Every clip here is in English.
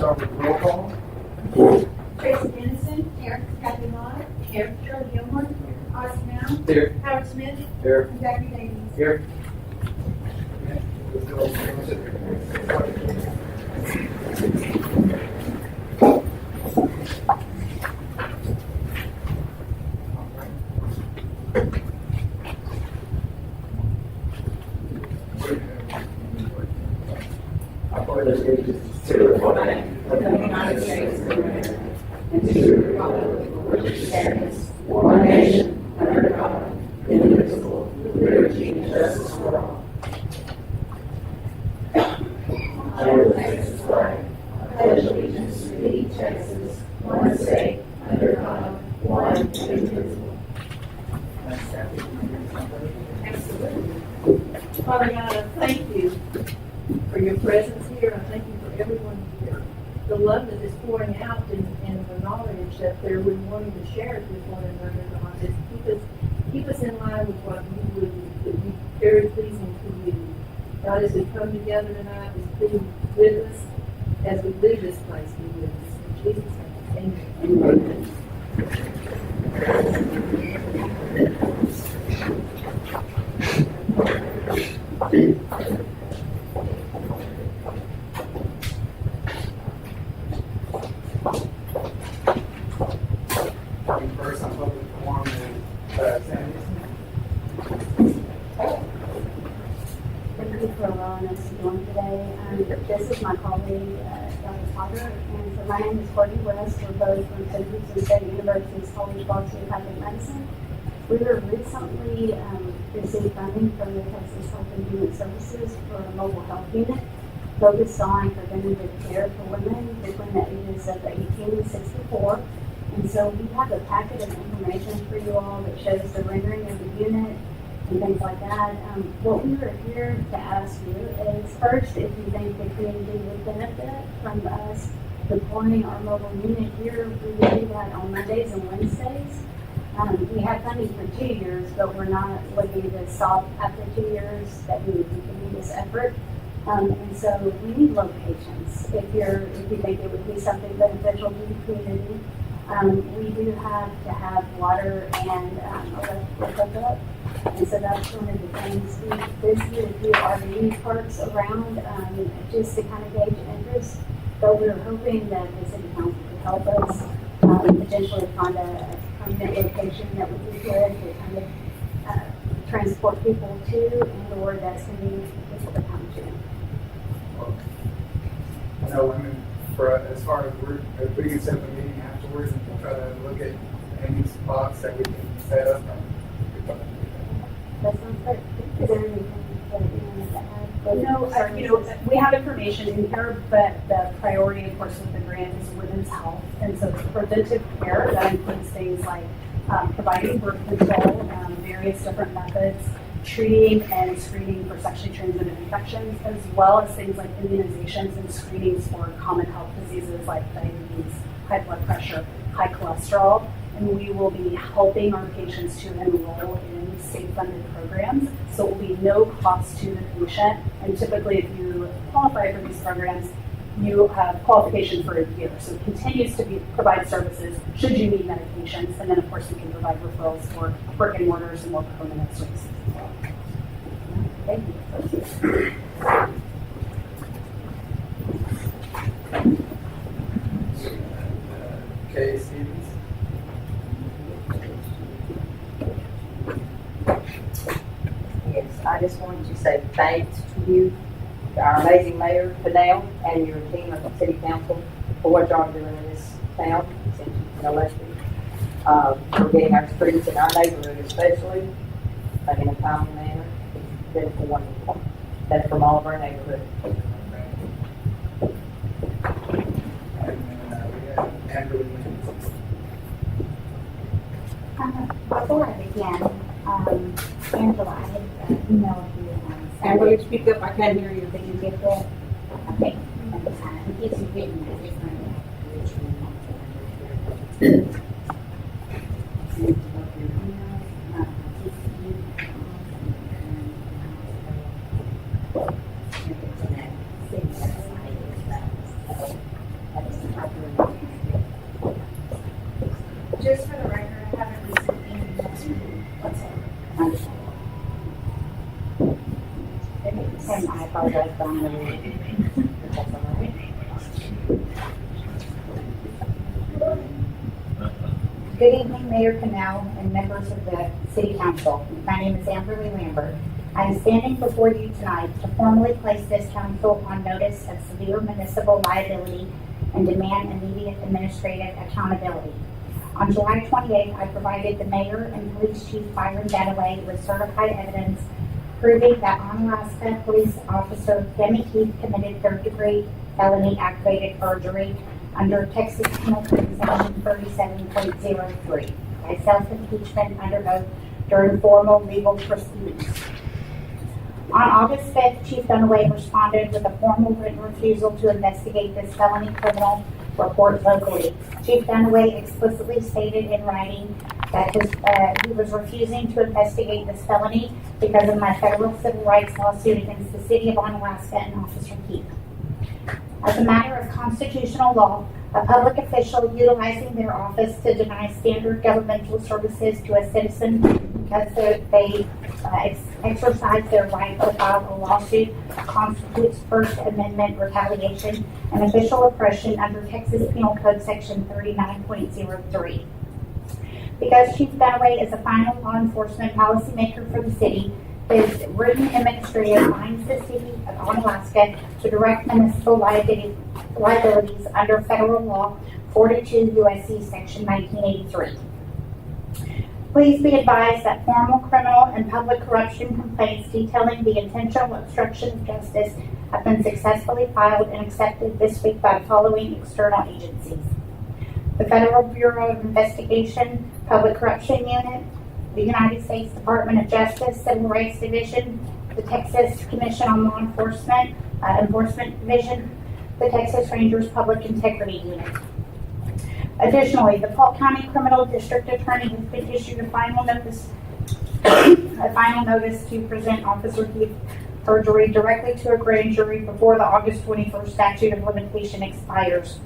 start with roll call. Tracy Dennison. Here. Kathy Lott. Here. Shirley Gilmore. Ozzie Mound. Here. Howard Smith. Here. And Jackie Davis. Here. I pledge allegiance to the flag of the United States of America and to the republic for which it stands, one nation, under God, indivisible, with liberty and justice for all. I will Texas flag. I pledge allegiance to thee, Texas, one state, under God, one indivisible. Father God, I thank you for your presence here. I thank you for everyone here. The love that is pouring out and the knowledge that they're wanting to share it with one another, God, just keep us in line with what you would be very pleasing to you. God, as we come together tonight, just be with us as we leave this place. Be with us. In Jesus' name, amen. First on public forum is Sandy. Thank you for allowing us to join today. This is my colleague, Dr. Potter, and so my name is Courtney West. We're both from Central State University's College of Osteopathic Medicine. We were recently received funding from the Texas Health and Human Services for a mobile health unit focused on preventative care for women between the ages of 18 and 64. And so we have a packet of information for you all that shows the rendering of the unit and things like that. What we were here to ask you is, first, if you think the community would benefit from us deploying our mobile unit here. We would do that on Mondays and Wednesdays. We have funding for 2 years, but we're not looking to stop after 2 years, that we would continue this effort. And so we need locations. If you think it would be something beneficial to the community, we do have to have water and electrical hookup. And so that's one of the things. We visited a few RV parks around just to kind of gauge interest. But we were hoping that the city council could help us potentially find a permanent location that would be good to kind of transport people to, and or that's convenient for people to come to. I know women, as far as we can set up a meeting afterwards and try to look at any spots that we can set up. That sounds great. Is there anything that you wanted to add? No, we have information in here, but the priority, of course, with the grant is women's health. And so it's preventive care. That includes things like providing birth control, various different methods, treating and screening for sexually transmitted infections, as well as things like immunizations and screenings for common health diseases like diabetes, high blood pressure, high cholesterol. And we will be helping our patients to enroll in state-funded programs. So it will be no cost to the patient. And typically, if you qualify for these programs, you have qualification for a year. So it continues to provide services should you need medications. And then, of course, we can provide referrals for brick and mortars and more permanent services as well. Thank you. Kay Stevens. Yes, I just wanted to say thanks to you, our amazing mayor, Fidel, and your team of the city council for what y'all are doing in this town since you've been elected. For getting our streets in our neighborhood especially in a timely manner. It's been wonderful. That's from all of our neighborhoods. And we have Amber. Before I begin, Angela, I had emailed you. And will you speak up? I can't hear you. Did you get that? Okay. In case you didn't, I just on the read. If that's all right. Good evening, Mayor Canal and members of the City Council. My name is Amberly Lambert. I am standing before you tonight to formally place this council on notice of severe municipal liability and demand immediate administrative accountability. On July 28th, I provided the mayor and police chief Byron Dadaway with certified evidence proving that Onalaska police officer Demi Keith committed third-degree felony aggravated perjury under Texas Penal Code Section 37.03 by self-impeachment under oath during formal legal proceedings. On August 5th, Chief Dunaway responded with a formal written refusal to investigate this felony criminal report locally. Chief Dunaway explicitly stated in writing that he was refusing to investigate this felony because of my federal civil rights lawsuit against the city of Onalaska and Officer Keith. As a matter of constitutional law, a public official utilizing their office to deny standard governmental services to a citizen because they exercise their right to file a lawsuit constitutes First Amendment retaliation and official oppression under Texas Penal Code Section 39.03. Because Chief Dunaway is a final law enforcement policymaker for the city, his written administrative binds the city of Onalaska to direct municipal liabilities under federal law 42 U.S.C. Section 1983. Please be advised that formal criminal and public corruption complaints detailing the intentional obstruction of justice have been successfully filed and accepted this week by the following external agencies: the Federal Bureau of Investigation, Public Corruption Unit, the United States Department of Justice, Civil Rights Division, the Texas Commission on Law Enforcement, Enforcement Division, the Texas Rangers Public Integrity Unit. Additionally, the Polk County Criminal District Attorney has been issued a final notice to present Officer Keith perjury directly to a grand jury before the August 21st statute of limitation expires.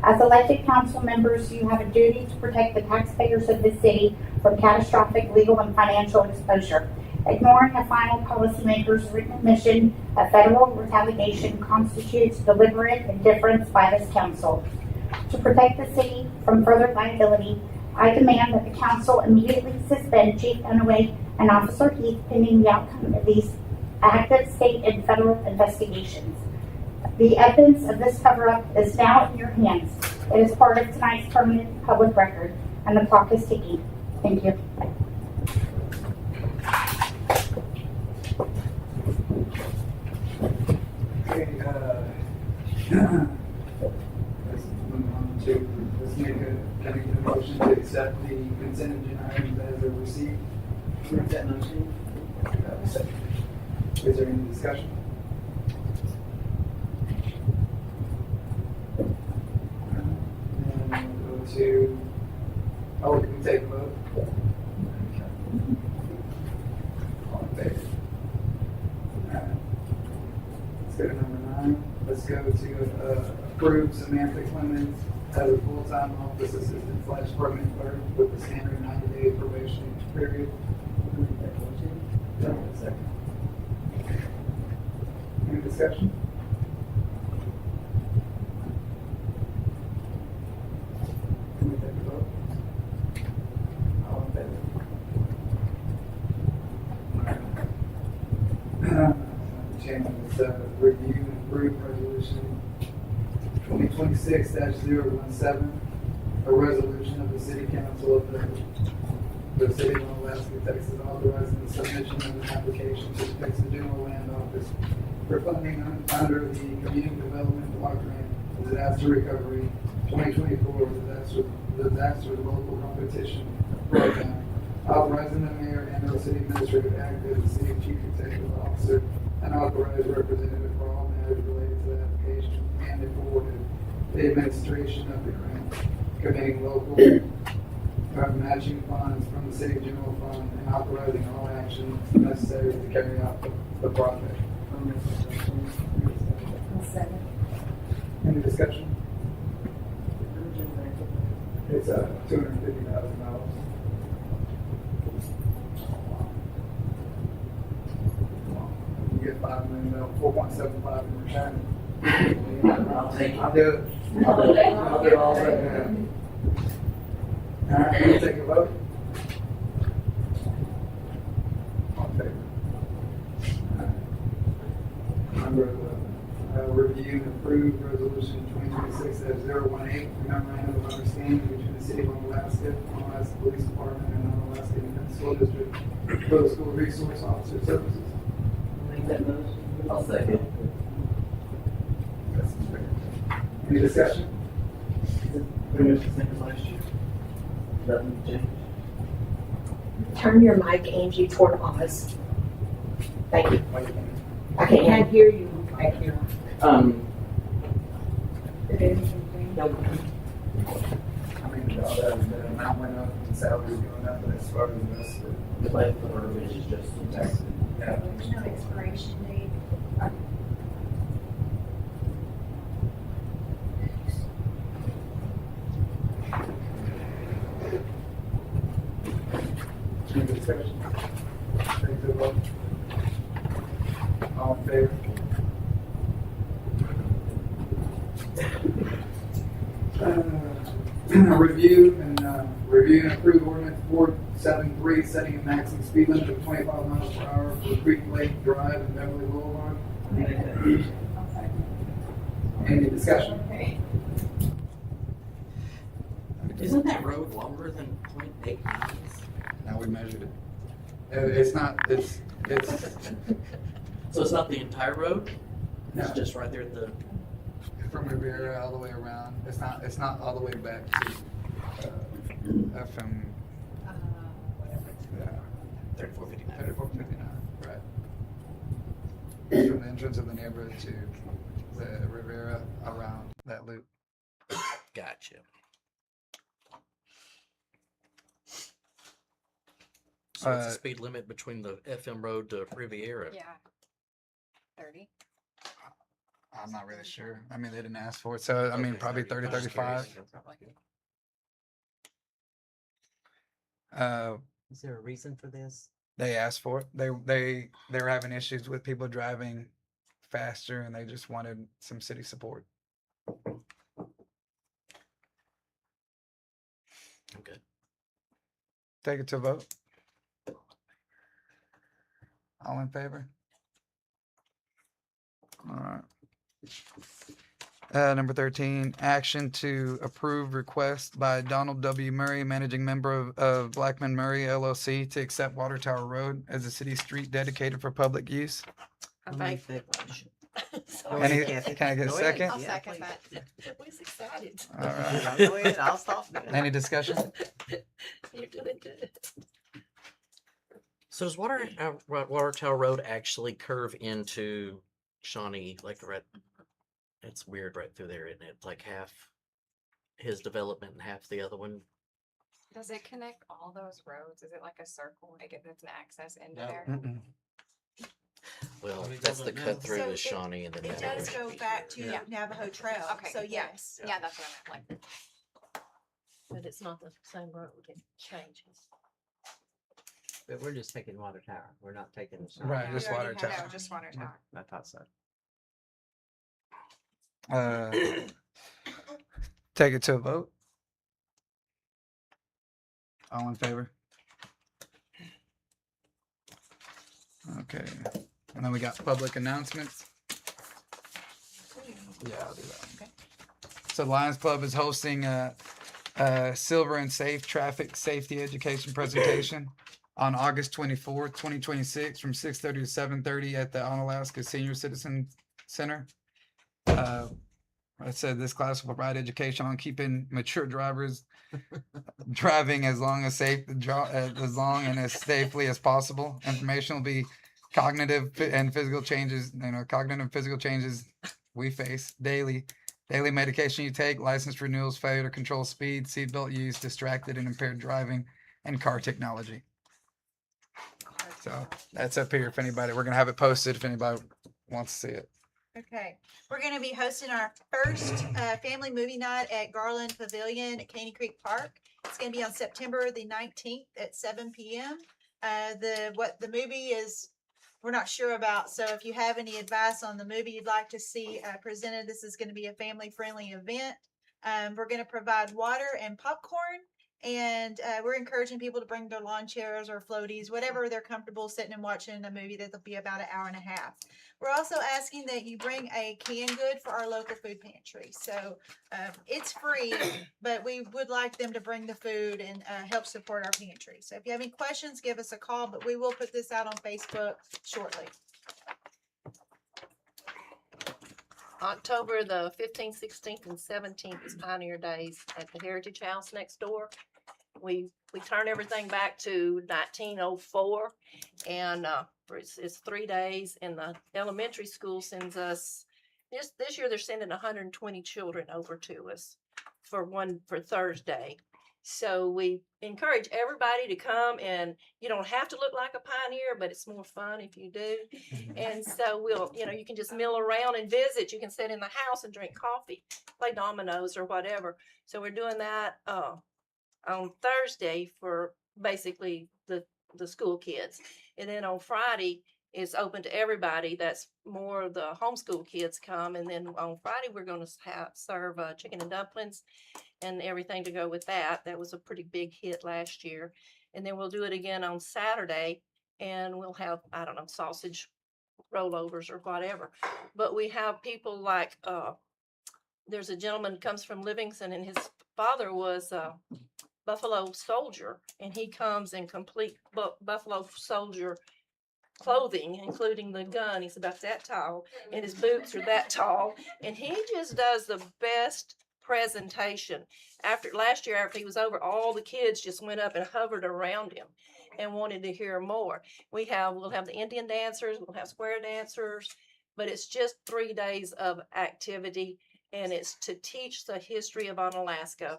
As elected council members, you have a duty to protect the taxpayers of this city from catastrophic legal and financial exposure. Ignoring a final policymaker's written admission of federal retaliation constitutes deliberate indifference by this council. To protect the city from further liability, I demand that the council immediately suspend Chief Dunaway and Officer Heath pending the outcome of these active state and federal investigations. The evidence of this cover-up is now in your hands. It is part of tonight's permanent public record, and the clock is ticking. Thank you. Okay, let's make a motion to accept the consent agenda items as they're received. Is there any discussion? And we'll go to, can we take a vote? All in favor? Let's go to number 9. Let's go to approve Samantha Clemens as a full-time office assistant / permanent clerk with the standard 90-day probation period. Second. Any discussion? Can we take a vote? All in favor? Changes, review and approve resolution 2026-017, a resolution of the City Council of the City of Onalaska, Texas, authorizing the submission of an application to the Texas General Land Office for funding under the Community Development Block Grant Disaster Recovery 2024 Disaster Local Competition Program, authorizing the mayor and the city administrator to act as the city chief executive officer and authorized representative for all matters related to the application and afforded the administration of the grant, committing local matching funds from the city general fund and authorizing all actions necessary to carry out the project. Any discussion? It's $250,000. You get $5 million 4.75 in return. I'll take I'll do it. I'll do it all right now. All right, we'll take a vote. All in favor? All right. Number 11, review and approve resolution 2026-018, memorandum of understanding between the city of Onalaska, Onalaska Police Department, and Onalaska Independent School District for the school resource officer services. Make that motion. I'll second. Any discussion? Pretty much the same as last year. Nothing changed. Turn your mic, Angie, toward Oz. Thank you. Wait a minute. I can't hear you back here. No. I mean, the amount went up, the salaries going up, but as far as this, The life of our is just taxed. yeah. There's no expiration date. Any discussion? Take the vote. All in favor? Review and approve ordinance 473, setting a maximum speed limit of 25 miles per hour for Creek Lake Drive and Beverly Boulevard. Any discussion? Isn't that road longer than 0.8 miles? Now we measured it. It's not, it's, So it's not the entire road? It's No. just right there at the, from Riviera all the way around. It's not all the way back to, from, yeah, 3459. 3459, right. It's from the entrance of the neighborhood to the Riviera around that loop. Gotcha. So what's the speed limit between the FM road to Riviera? Yeah. 30. I'm not really sure. I mean, they didn't ask for it, so I mean, Okay, probably 30, I'm just 35. Is there a reason for this? They asked for it. They were having issues with people driving faster, and they just wanted some city support. Okay. Take it to a vote. All in favor? All right. Number 13, action to approve request by Donald W. Murray, managing member of Blackman Murray LLC, to accept Water Tower Road as a city street dedicated for public use. I'll make that motion. Sorry. Go ahead, Kathy. Can I get a Go ahead. second? I'll Yeah, second please. that. We're excited. All right. Go ahead, I'll stop. Any discussion? You're doing good. So does Water Tower Road actually curve into Shawnee, like right? It's weird right through there, isn't it? Like half his development and half the other one. Does it connect all those roads? Is it like a circle to get an access into No. there? Mm-mm. Well, We that's go the there cut now. through So to it- Shawnee and then. It that does way. go back to Yeah. Navajo Trail, Okay. so yes. Yeah, that's what I meant. Like, But it's not the same road, it changes. But we're just taking Water Tower. We're not taking the sign. Right, We just already Water have- Tower. no, just water tower. I thought so. Take it to a vote. All in favor? Okay, and then we got public announcements. Yeah, I'll do that. Okay. So Lions Club is hosting a Silver and Safe Traffic Safety Education presentation on August 24th, 2026 from 6:30 to 7:30 at the Onalaska Senior Citizen Center. I said this class will provide education on keeping mature drivers driving as long and as safely as possible. Information will be cognitive and physical changes we face daily medication you take, license renewals, failure to control speed, seatbelt use, distracted and impaired driving, and car technology. So that's up here if anybody, we're gonna have it posted if anybody wants to see it. Okay, we're gonna be hosting our first family movie night at Garland Pavilion at Caney Creek Park. It's gonna be on September the 19th at 7 p.m. The movie is we're not sure about. So if you have any advice on the movie you'd like to see presented, this is going to be a family-friendly event. We're going to provide water and popcorn, and we're encouraging people to bring their lawn chairs or floaties, whatever they're comfortable sitting and watching a movie that'll be about an hour and a half. We're also asking that you bring a canned good for our local food pantry. So it's free, but we would like them to bring the food and help support our pantry. So if you have any questions, give us a call, but we will put this out on Facebook shortly. October the 15th, 16th, and 17th is Pioneer Days at the Heritage House next door. We turn everything back to 1904, and it's 3 days. And the elementary school sends us this year. They're sending 120 children over to us for Thursday. So we encourage everybody to come, and you don't have to look like a pioneer, but it's more fun if you do. And so you can just mill around and visit. You can sit in the house and drink coffee, play dominoes or whatever. So we're doing that on Thursday for basically the school kids. And then on Friday, it's open to everybody. That's more of the homeschool kids come. And then on Friday, we're going to serve chicken and dumplings and everything to go with that. That was a pretty big hit last year. And then we'll do it again on Saturday, and we'll have, I don't know, sausage rollovers or whatever. But we have people like, there's a gentleman who comes from Livingston, and his father was a Buffalo Soldier, and he comes in complete Buffalo Soldier clothing, including the gun. He's about that tall, and his boots are that tall, and he just does the best presentation. Last year, after he was over, all the kids just went up and hovered around him and wanted to hear more. We'll have the Indian dancers, we'll have square dancers, but it's just 3 days of activity, and it's to teach the history of Onalaska.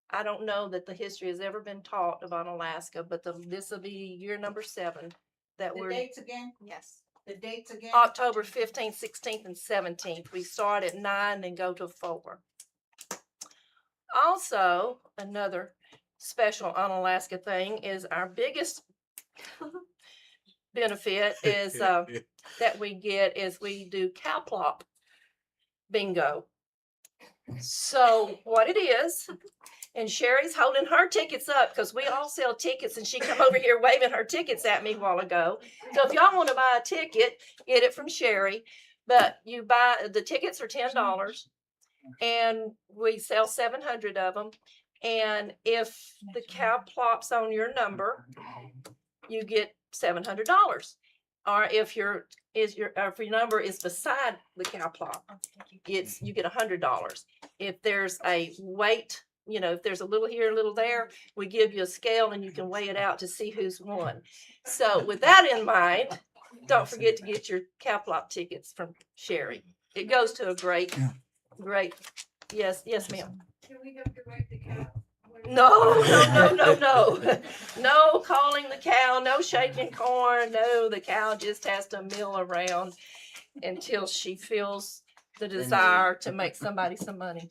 I don't know that the history has ever been taught of Onalaska, but this will be year number 7 that The dates again? Yes. The dates again? October 15th, 16th, and 17th. We start at 9 and go to 4. Also, another special Onalaska thing is our biggest benefit is that we get is we do cow plop bingo. So what it is, and Sherry's holding her tickets up because we all sell tickets, and she come over here waving her tickets at me a while ago. So if y'all want to buy a ticket, get it from Sherry. But the tickets are $10, and we sell 700 of them. And if the cow plops on your number, you get $700. Or if your number is beside the cow plop, you get $100. If there's a weight, if there's a little here, a little there, we give you a scale and you can weigh it out to see who's won. So with that in mind, don't forget to get your cow plop tickets from Sherry. It goes to a great, yes, ma'am. Can we have to rate the cow? No. No calling the cow, no shaking corn. No, the cow just has to mill around until she feels the desire to make somebody some money.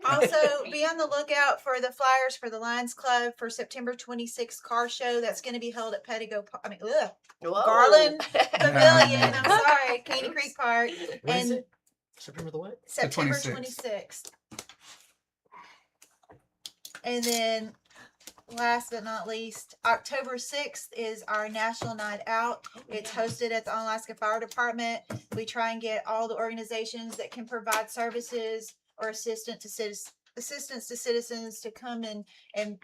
Also, be on the lookout for the flyers for the Lions Club for September 26th car show. That's going to be held at Garland Pavilion. I'm sorry, Caney Creek Park. When is it? September the what? September 26th. 26th. And then last but not least, October 6th is our National Night Out. It's hosted at the Onalaska Fire Department. We try and get all the organizations that can provide services or assistance to citizens to come in and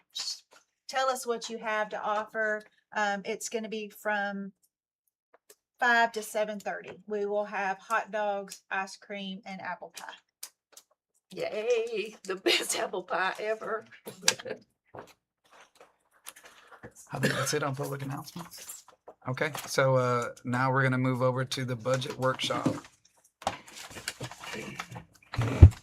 tell us what you have to offer. It's going to be from 5 to 7:30. We will have hot dogs, ice cream, and apple pie. Yay, the best apple pie ever. I think that's it on public announcements. Okay, so now we're going to move over to the budget workshop.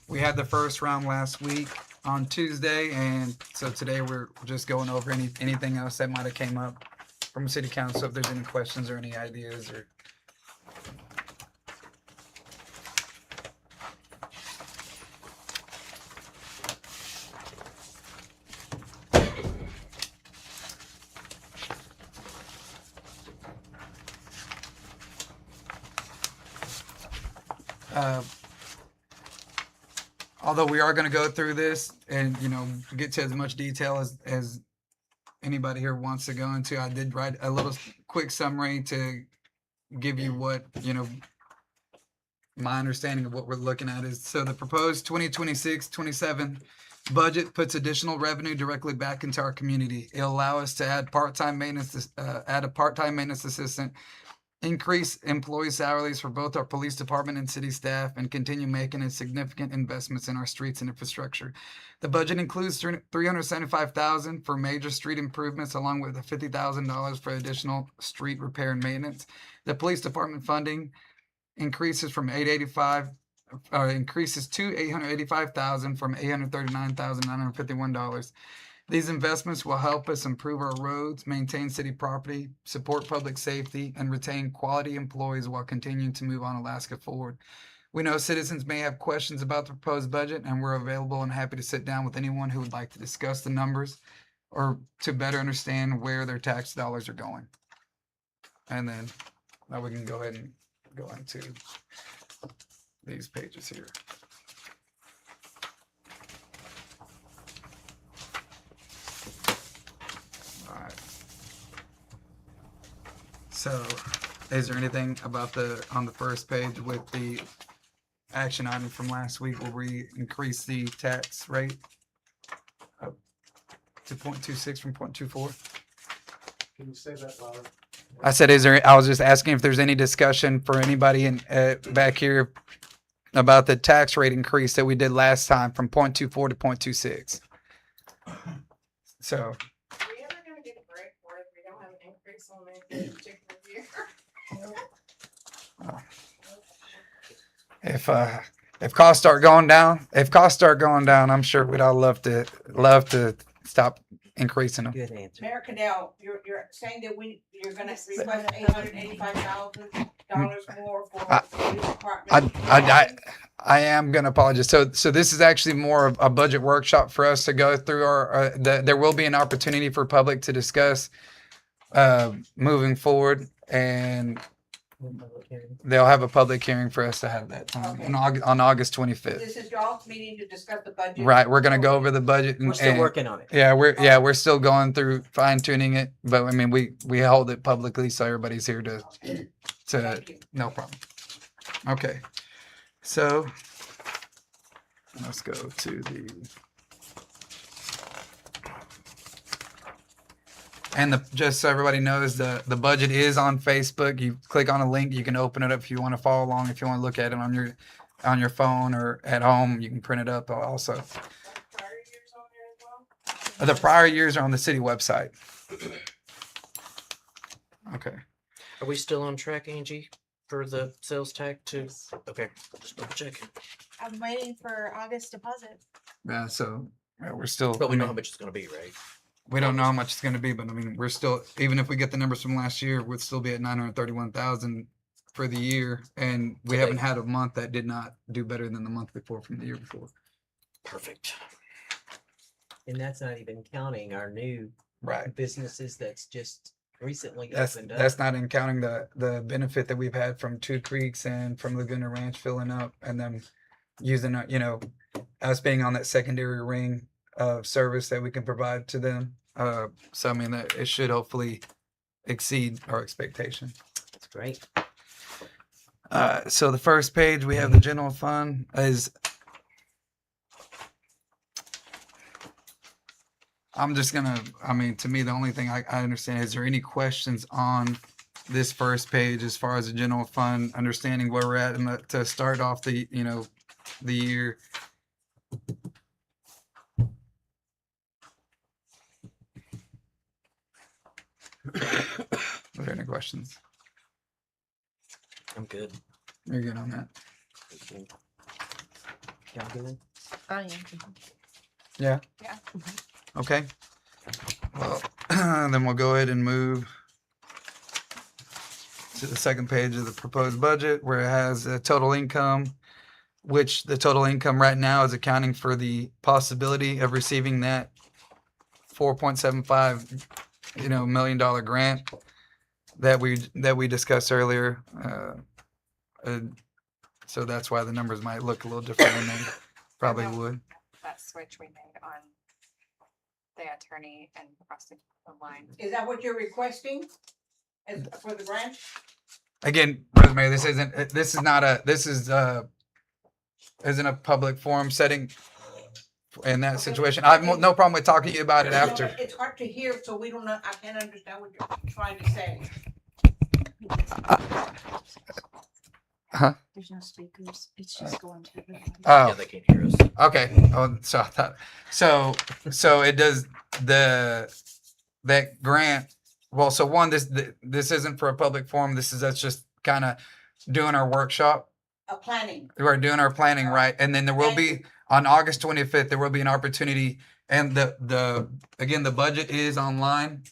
We had the first round last week on Tuesday, and so today we're just going over anything else that might have came up from city council, if there's any questions or any ideas or although we are going to go through this and, get to as much detail as anybody here wants to go into, I did write a little quick summary to give you what, my understanding of what we're looking at is. So the proposed 2026-27 budget puts additional revenue directly back into our community. It'll allow us to add a part-time maintenance assistant, increase employee salaries for both our police department and city staff, and continue making significant investments in our streets and infrastructure. The budget includes $375,000 for major street improvements, along with $50,000 for additional street repair and maintenance. The police department funding increases to $885,000 from $839,951. These investments will help us improve our roads, maintain city property, support public safety, and retain quality employees while continuing to move Onalaska forward. We know citizens may have questions about the proposed budget, and we're available and happy to sit down with anyone who would like to discuss the numbers or to better understand where their tax dollars are going. And then now we can go ahead and go into these pages here. All right. So, is there anything about on the first page with the action item from last week where we increase the tax rate up to 0.26 from 0.24? Can you say that louder? I said, I was just asking if there's any discussion for anybody in back here about the tax rate increase that we did last time from 0.24 to 0.26. So, Are we ever gonna get a break for it if we don't have an increase on any particular year? if costs start going down, I'm sure we'd all love to stop increasing them. Good answer. Mayor Cadell, you're saying that you're gonna request $885,000 more for the police department? I am going to apologize. So this is actually more of a budget workshop for us to go through there will be an opportunity for public to discuss moving forward, and they'll have a public hearing for us to have that time on August 25th. This is y'all's meeting to discuss the budget? Right. We're going to go over the budget. We're still working on it. Yeah, we're still going through fine tuning it, but I mean, we hold it publicly so everybody's here to no problem. Okay. So let's go to just so everybody knows, the budget is on Facebook. You click on a link, you can open it up if you want to follow along. If you want to look at it on your phone or at home, you can print it up also. Prior years on there as well? The prior years are on the city website. Okay. Are we still on track, Angie, for the sales tax too? Okay, just double checking. I'm waiting for August deposit. Yeah, so we're still. But we know how much it's gonna be, right? We don't know how much it's going to be, but I mean, we're still, even if we get the numbers from last year, we'd still be at 931,000 for the year, and we haven't had a month that did not do better than the month before from the year before. Perfect. And that's not even counting our new businesses that's just recently opened up. That's not in counting the benefit that we've had from Two Creeks and from Laguna Ranch filling up, and then using us being on that secondary ring of service that we can provide to them. So I mean, that it should hopefully exceed our expectation. That's great. So the first page, we have the general fund is. I'm just gonna. I mean, to me, the only thing I understand is there any questions on this first page as far as the general fund, understanding where we're at, and to start off the the year. Are there any questions? I'm good. You're good on that. Y'all good? I am. Yeah. Yeah. Okay. Well, then we'll go ahead and move to the second page of the proposed budget, where it has a total income, which the total income right now is accounting for the possibility of receiving that $4.75 $1 million grant that we discussed earlier. So that's why the numbers might look a little different than they probably Well, would. That switch we made on the attorney and crossing the line. Is that what you're requesting for the grant? Again, Brother Mayor, isn't a public forum setting in that situation. I have no problem with talking to you about it No, after. but it's hard to hear, so we don't know, I can't understand what you're trying to say. There's no speakers. It's just going to the. Yeah, Oh, they can't hear us. okay. Oh, so I thought, so it does that grant. Well, so one, this isn't for a public forum. This is us just kind of doing our workshop. Planning. We're doing our planning, right? And then there will be on August 25th, there will be an opportunity. And again, the budget is online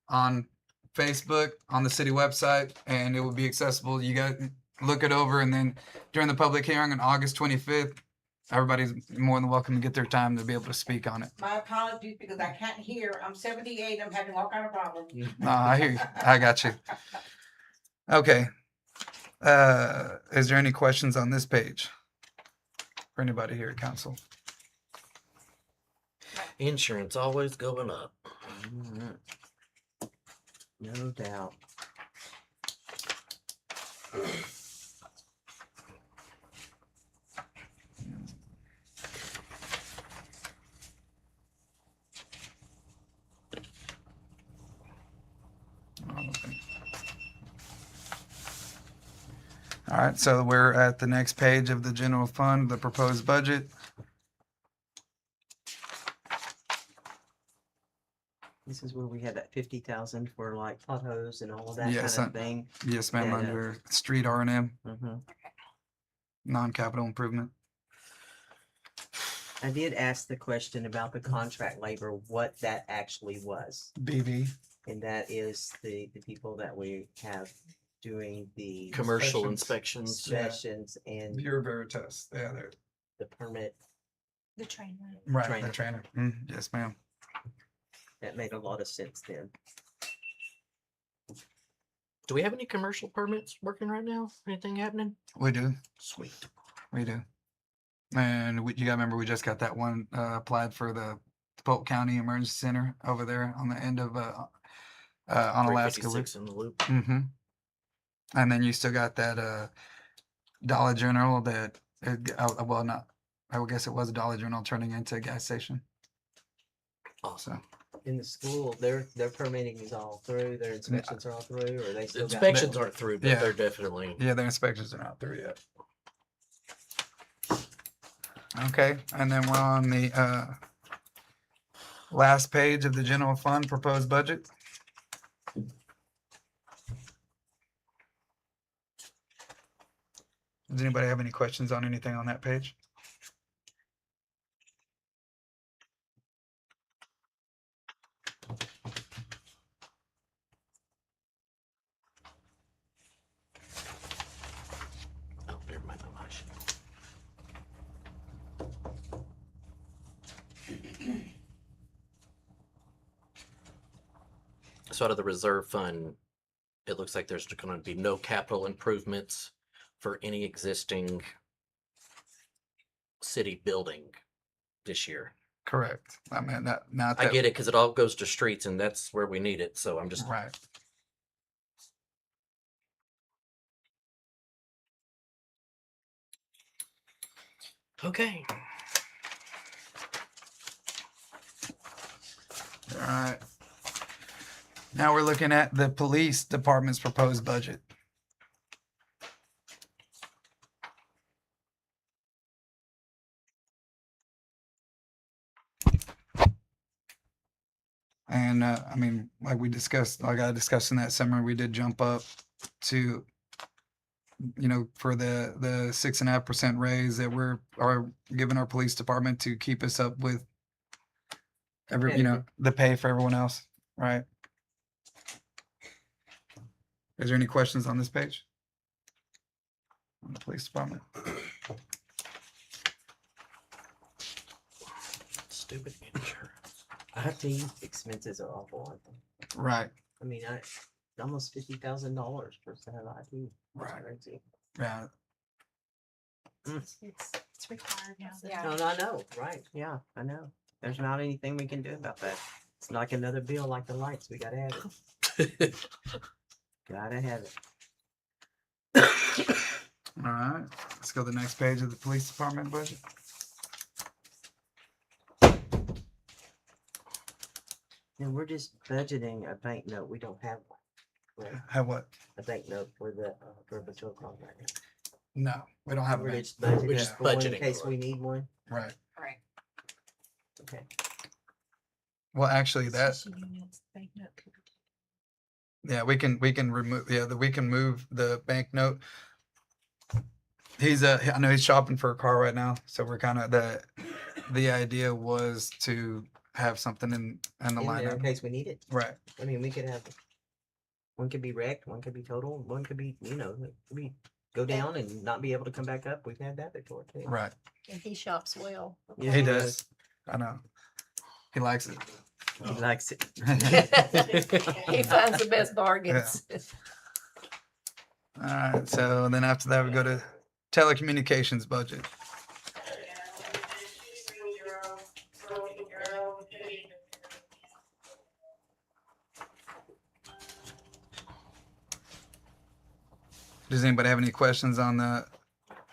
on Facebook, on the city website, and it will be accessible. You guys look it over, and then during the public hearing on August 25th, everybody's more than welcome to get their time to be able to speak on it. My apologies because I can't hear. I'm 78. I'm having all kind of problems. I hear you. I got you. Okay. Is there any questions on this page for anybody here at council? Insurance always going up. No doubt. All right, so we're at the next page of the general fund, the proposed budget. This is where we had that 50,000 for like potholes and all of that Yes, kind of thing. Yes, ma'am, Yeah, under street R&M, Mm-hmm. non-capital improvement. I did ask the question about the contract labor, what that actually was. BV. And that is the people that we have doing the Commercial inspections. inspections and Bureau Veritas. Yeah, they're the permit. The trainer. right. Trainer. The trainer. Yes, ma'am. That made a lot of sense then. Do we have any commercial permits working right now? Anything happening? We do. Sweet. We do. And you gotta remember, we just got that one applied for the Polk County Emergency Center over there on the end of Onalaska. 356 in the loop. Mm-hmm. And then you still got that Dollar General that, well, not, I would guess it was a Dollar General turning into a gas station. Awesome. In the school, their permitting is all through, their inspections are all through, or they The still got. inspections aren't through, but Yeah. they're definitely. Yeah, their inspections are not through yet. Okay, and then we're on the last page of the general fund proposed budget. Does anybody have any questions on anything on that page? Oh, never mind. No, I should- So out of the reserve fund, it looks like there's going to be no capital improvements for any existing city building this year. Correct. I mean, not I that. get it because it all goes to streets and that's where we need it. So I'm just Right. okay. All right. Now we're looking at the police department's proposed budget. And I mean, like we discussed, like I discussed in that summer, we did jump up to, for the 6.5% raise that are giving our police department to keep us up with the pay for everyone else, right? Is there any questions on this page? On the police department? Stupid insurance. IT expenses are awful, aren't they? Right. I mean, almost $50,000 for some IT. That's Right. crazy. Yeah. It's required now. Yeah. No, I know, right, yeah, I know. There's not anything we can do about that. It's like another bill like the lights, we gotta have it. Gotta have it. All right, let's go to the next page of the police department budget. And we're just budgeting a banknote, we don't have one. Right? Have what? A banknote for the patrol car right now. No, we don't have a We're bank. just budgeting We're just for one in budgeting case for we need one. Right. Right. Okay. Well, actually, that yeah, we can remove we can move the banknote. I know he's shopping for a car right now, so we're kind of the idea was to have something in the In there in lineup. case we need it. Right. I mean, we could have one could be wrecked, one could be total, one could be we go down and not be able to come back up. We've had that before too. Right. And he shops well. Yeah, He does. I know. He likes it. He likes it. He finds the best bargains. All right. So then after that, we go to telecommunications budget. Does anybody have any questions on the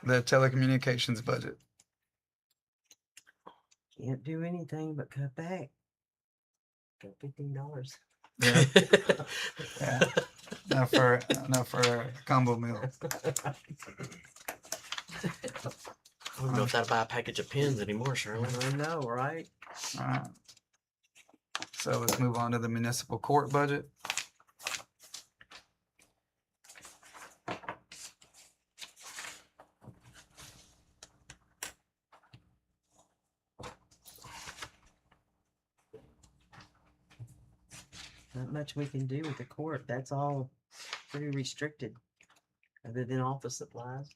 telecommunications budget? Can't do anything but cut back. Got $15. Yeah. Yeah. Not for a combo meal. I don't know if that'll buy a package of pins anymore, Shirley. I know, right? All right. So let's move on to the municipal court budget. Not much we can do with the court. That's all pretty restricted. Other than office supplies.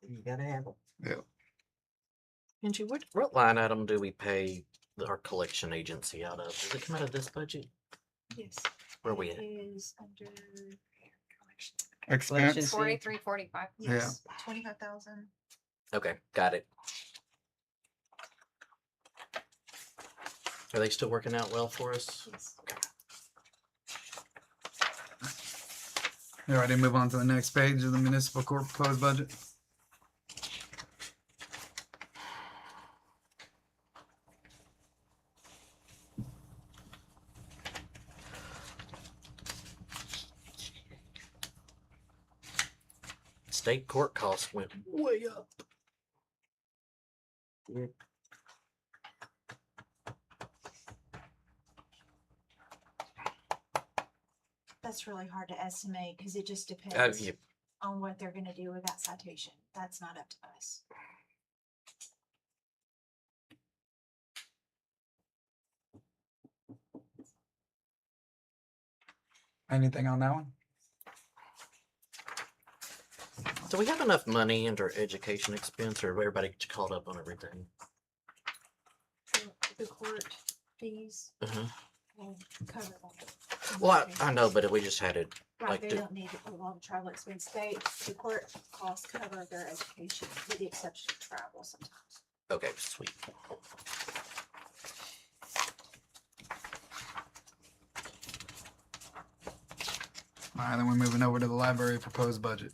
You gotta have them. Yeah. Angie, what line item do we pay our collection agency out of? Does it come out of this budget? Yes. Where are we It at? is under Expense. 4345. yes, 25,000. Okay, got it. Are they still working out well for us? Yes. You ready to move on to the next page of the municipal court proposed budget? State court costs went way up. Yeah. That's really hard to estimate because it just depends Yeah, on what they're gonna do with that citation. That's not up to us. Anything on that one? do we have enough money under education expense, or everybody caught up on everything? The court fees Uh-huh. will cover all. Well, I know, but if we just had it, Right, like they the- don't need a lot of travel expense. The court costs cover their education with the exception of travel sometimes. okay, sweet. All right, then we're moving over to the library proposed budget.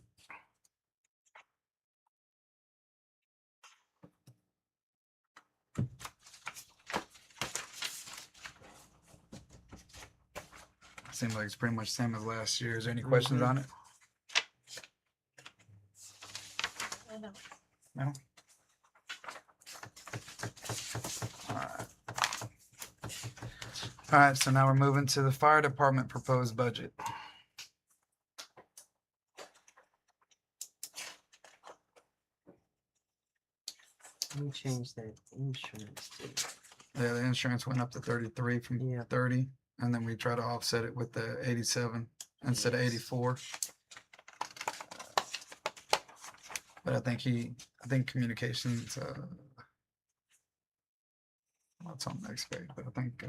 Seems like it's pretty much the same as last year. Is there any questions on it? I know. No? Alright. Alright, so now we're moving to the fire department proposed budget. Let me change that insurance to Yeah, the insurance went up to 33 from Yeah. 30, and then we try to offset it with the 87 instead of Yes. 84. But I think communications, well, it's on the next page, but I think,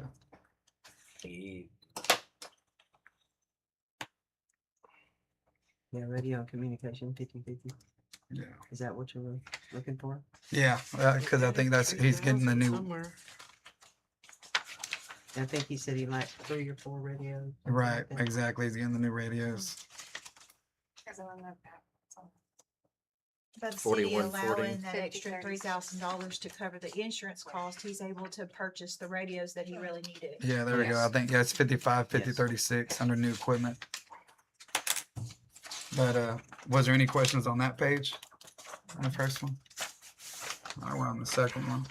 yeah, radio and communication 50/50. Yeah. Is that what you were looking for? Yeah, because I think he's getting the new, Somewhere. I think he said he liked 3 or 4 radios. something right, like that. exactly, he's getting the new radios. Is it on the back? It's on- By the city 4140. allowing that extra $50. $3,000 to cover the insurance cost, he's able to purchase the radios that he really needed. Yeah, there we go. I Yes. think, yeah, it's 55, Yes. 36 under new equipment. But, was there any questions on that page? On the first one? All right, we're on the second one.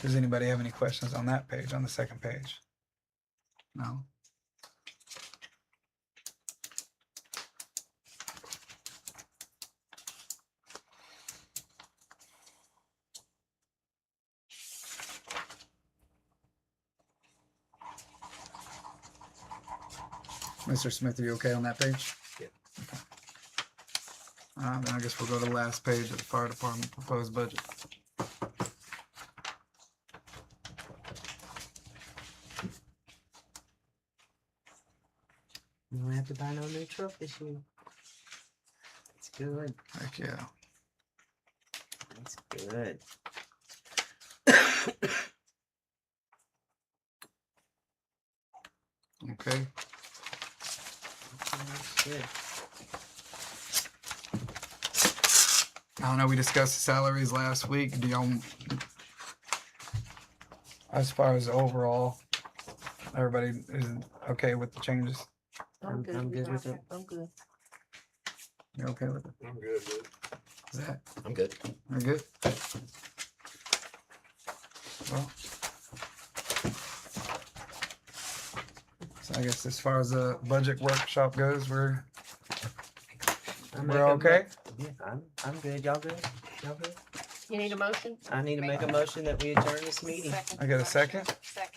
Does anybody have any questions on that page, on the second page? No? Mr. Smith, are you okay on that page? Yeah. Okay. Then I guess we'll go to the last page of the fire department proposed budget. You don't have to buy no new truck this year. It's good. Heck yeah. It's good. Okay. It's good. I don't know, we discussed the salaries last week. Do y'all, as far as overall, everybody is okay with the changes? I'm good with it. I'm good. You're okay with it? I'm good. Zach, I'm good. you're good? Well, so I guess as far as the budget workshop goes, we're okay? Yeah, I'm good. Y'all good? Y'all good? You need a motion? I need to make a motion that we adjourn this meeting. Second I got a second? Second.